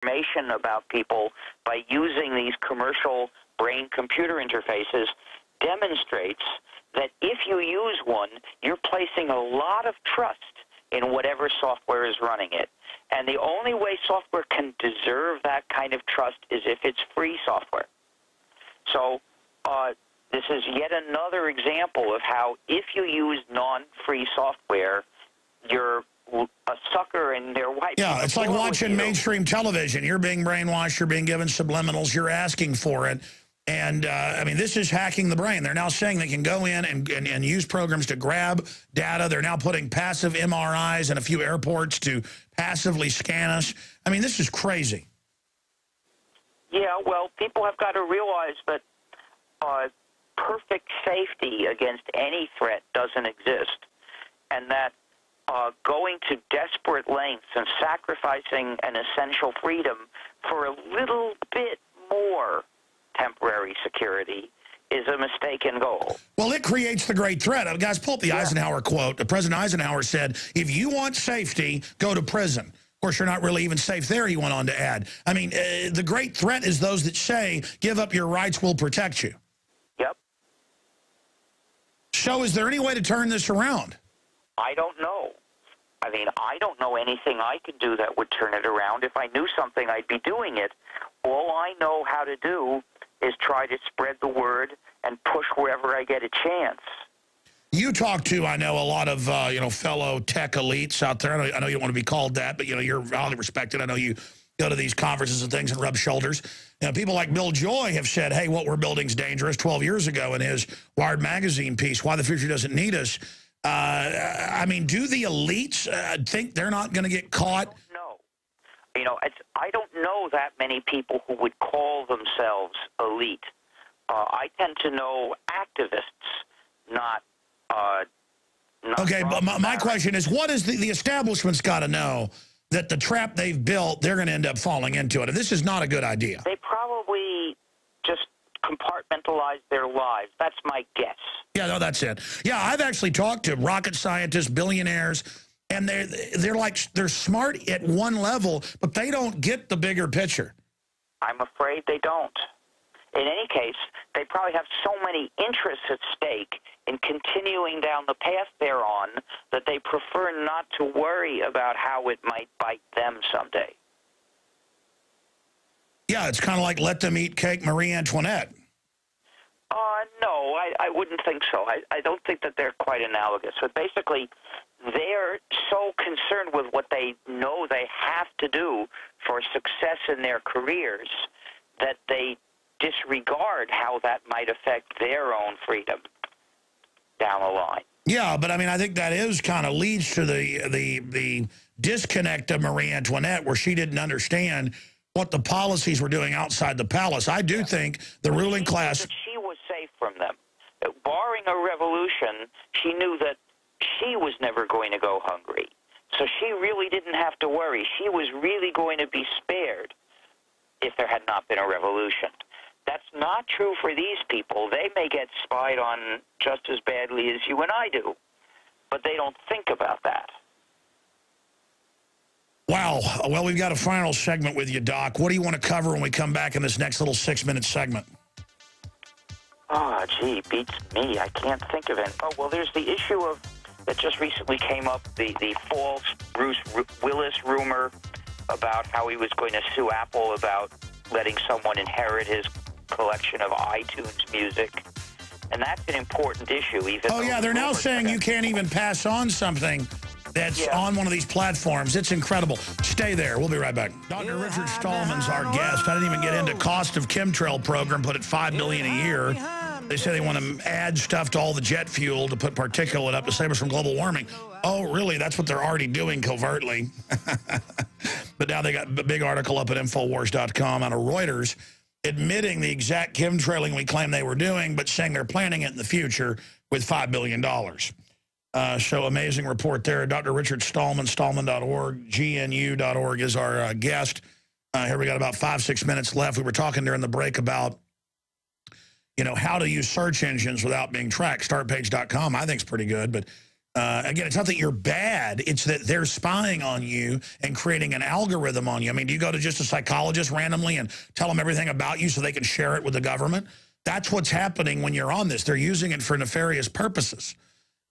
information about people by using these commercial brain-computer interfaces demonstrates that if you use one, you're placing a lot of trust in whatever software is running it. And the only way software can deserve that kind of trust is if it's free software. So this is yet another example of how if you use non-free software, you're a sucker and they're white. Yeah, it's like watching mainstream television. You're being brainwashed, you're being given subliminals, you're asking for it. And, I mean, this is hacking the brain. They're now saying they can go in and use programs to grab data. They're now putting passive MRIs in a few airports to passively scan us. I mean, this is crazy. Yeah, well, people have got to realize that perfect safety against any threat doesn't exist, and that going to desperate lengths and sacrificing an essential freedom for a little bit more temporary security is a mistaken goal. Well, it creates the great threat. Guys, pull up the Eisenhower quote. President Eisenhower said, if you want safety, go to prison. Of course, you're not really even safe there, he went on to add. I mean, the great threat is those that say, give up your rights, we'll protect you. Yep. So is there any way to turn this around? I don't know. I mean, I don't know anything I could do that would turn it around. If I knew something, I'd be doing it. All I know how to do is try to spread the word and push wherever I get a chance. You talk to, I know, a lot of, fellow tech elites out there. I know you don't want to be called that, but, you're highly respected. I know you go to these conferences and things and rub shoulders. People like Bill Joy have said, hey, what we're building is dangerous 12 years ago in his Wired magazine piece, Why the Future Doesn't Need Us. I mean, do the elites think they're not going to get caught? No. I don't know that many people who would call themselves elite. I tend to know activists, not okay, but my question is, what is the establishment's got to know that the trap they've built, they're going to end up falling into it? And this is not a good idea. They probably just compartmentalize their lives. That's my guess. Yeah, no, that's it. Yeah, I've actually talked to rocket scientists, billionaires, and they're smart at one level, but they don't get the bigger picture. I'm afraid they don't. In any case, they probably have so many interests at stake in continuing down the path they're on that they prefer not to worry about how it might bite them someday. Yeah, it's kind of like let them eat cake, Marie Antoinette. No, I wouldn't think so. I don't think that they're quite analogous. But basically, they're so concerned with what they know they have to do for success in their careers that they disregard how that might affect their own freedom down the line. Yeah, but I mean, I think that is kind of leads to the disconnect of Marie Antoinette, where she didn't understand what the policies were doing outside the palace. I do think the ruling class... She was safe from them. Barring a revolution, she knew that she was never going to go hungry. So she really didn't have to worry. She was really going to be spared if there had not been a revolution. That's not true for these people. They may get spied on just as badly as you and I do, but they don't think about that. Wow. Well, we've got a final segment with you, Doc. What do you want to cover when we come back in this next little 6-minute segment? Oh, gee, beats me. I can't think of it. Oh, well, there's the issue of that just recently came up, the false Bruce Willis rumor about how he was going to sue Apple about letting someone inherit his collection of iTunes music. And that's an important issue. Even oh, yeah, they're now saying you can't even pass on something that's on one of these platforms. It's incredible. Stay there. We'll be right back. Dr. Richard Stallman's our guest. I didn't even get into cost of chemtrail program, put at $5 billion a year. They say they want to add stuff to all the jet fuel to put particulate up to save us from global warming. Oh, really? That's what they're already doing covertly. But now they got a big article up at Infowars.com out of Reuters admitting the exact chemtrailing we claim they were doing, but saying they're planning it in the future with $5 billion. So amazing report there. Dr. Richard Stallman, stallman.org, gnu.org is our guest. Here we got about 5-6 minutes left. We were talking during the break about, how to use search engines without being tracked. Startpage.com, I think, is pretty good, but Again, it's not that you're bad. It's that they're spying on you and creating an algorithm on you. I mean, do you go to just a psychologist randomly and tell them everything about you so they can share it with the government? That's what's happening when you're on this. They're using it for nefarious purposes.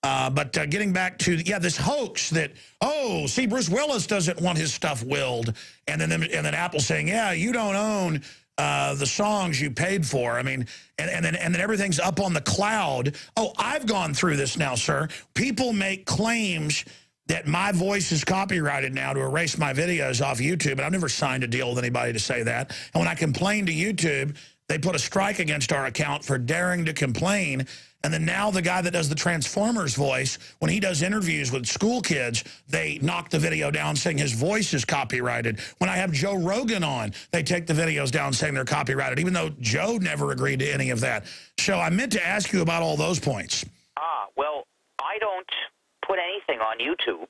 But getting back to, this hoax that, oh, see, Bruce Willis doesn't want his stuff willed. And then Apple saying, yeah, you don't own the songs you paid for. I mean, and then everything's up on the cloud. Oh, I've gone through this now, sir. People make claims that my voice is copyrighted now to erase my videos off YouTube, and I've never signed a deal with anybody to say that. And when I complained to YouTube, they put a strike against our account for daring to complain. And then now the guy that does the Transformers voice, when he does interviews with school kids, they knock the video down saying his voice is copyrighted. When I have Joe Rogan on, they take the videos down saying they're copyrighted, even though Joe never agreed to any of that. So I meant to ask you about all those points. Well, I don't put anything on YouTube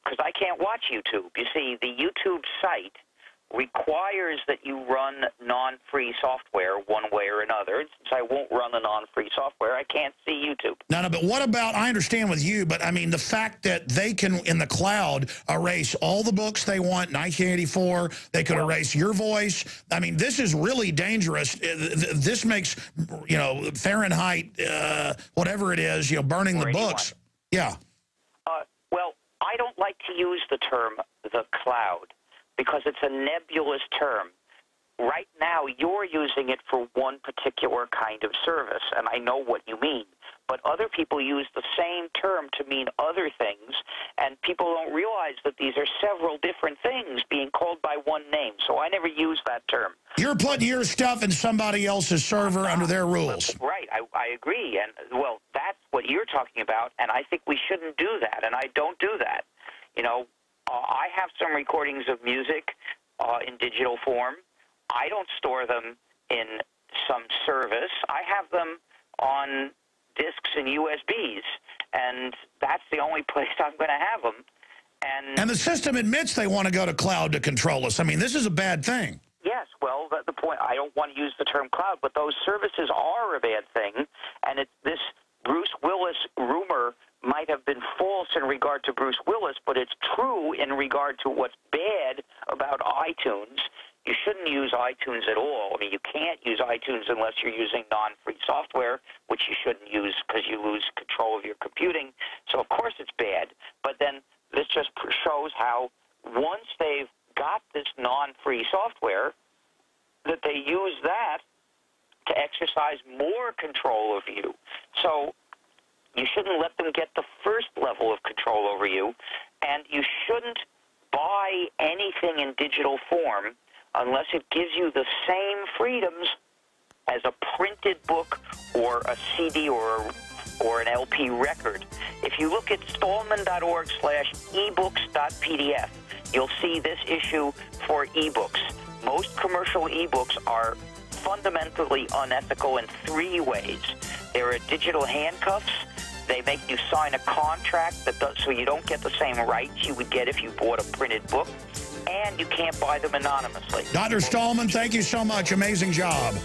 because I can't watch YouTube. You see, the YouTube site requires that you run non-free software one way or another. Since I won't run the non-free software, I can't see YouTube. No, but what about, I understand with you, but I mean the fact that they can, in the cloud, erase all the books they want, 1984, they could erase your voice. I mean, this is really dangerous. This makes, Fahrenheit, whatever it is, burning the books. Yeah. Well, I don't like to use the term the cloud, because it's a nebulous term. Right now, you're using it for one particular kind of service, and I know what you mean. But other people use the same term to mean other things, and people don't realize that these are several different things being called by one name, so I never use that term. You're putting your stuff in somebody else's server under their rules. Right, I agree, and, well, that's what you're talking about, and I think we shouldn't do that, and I don't do that. I have some recordings of music in digital form. I don't store them in some service. I have them on disks and USBs, and that's the only place I'm going to have them. And the system admits they want to go to cloud to control us. I mean, this is a bad thing. Yes, well, the point, I don't want to use the term cloud, but those services are a bad thing, and this Bruce Willis rumor might have been false in regard to Bruce Willis, but it's true in regard to what's bad about iTunes. You shouldn't use iTunes at all. I mean, you can't use iTunes unless you're using non-free software, which you shouldn't use because you lose control of your computing. So, of course, it's bad. But then this just shows how once they've got this non-free software, that they use that to exercise more control of you. So you shouldn't let them get the first level of control over you, and you shouldn't buy anything in digital form unless it gives you the same freedoms as a printed book or a CD or an LP record. If you look at stallman.org/ebooks.pdf, you'll see this issue for ebooks. Most commercial ebooks are fundamentally unethical in three ways. There are digital handcuffs. They make you sign a contract that does, so you don't get the same rights you would get if you bought a printed book, and you can't buy them anonymously. Dr. Stallman, thank you so much. Amazing job.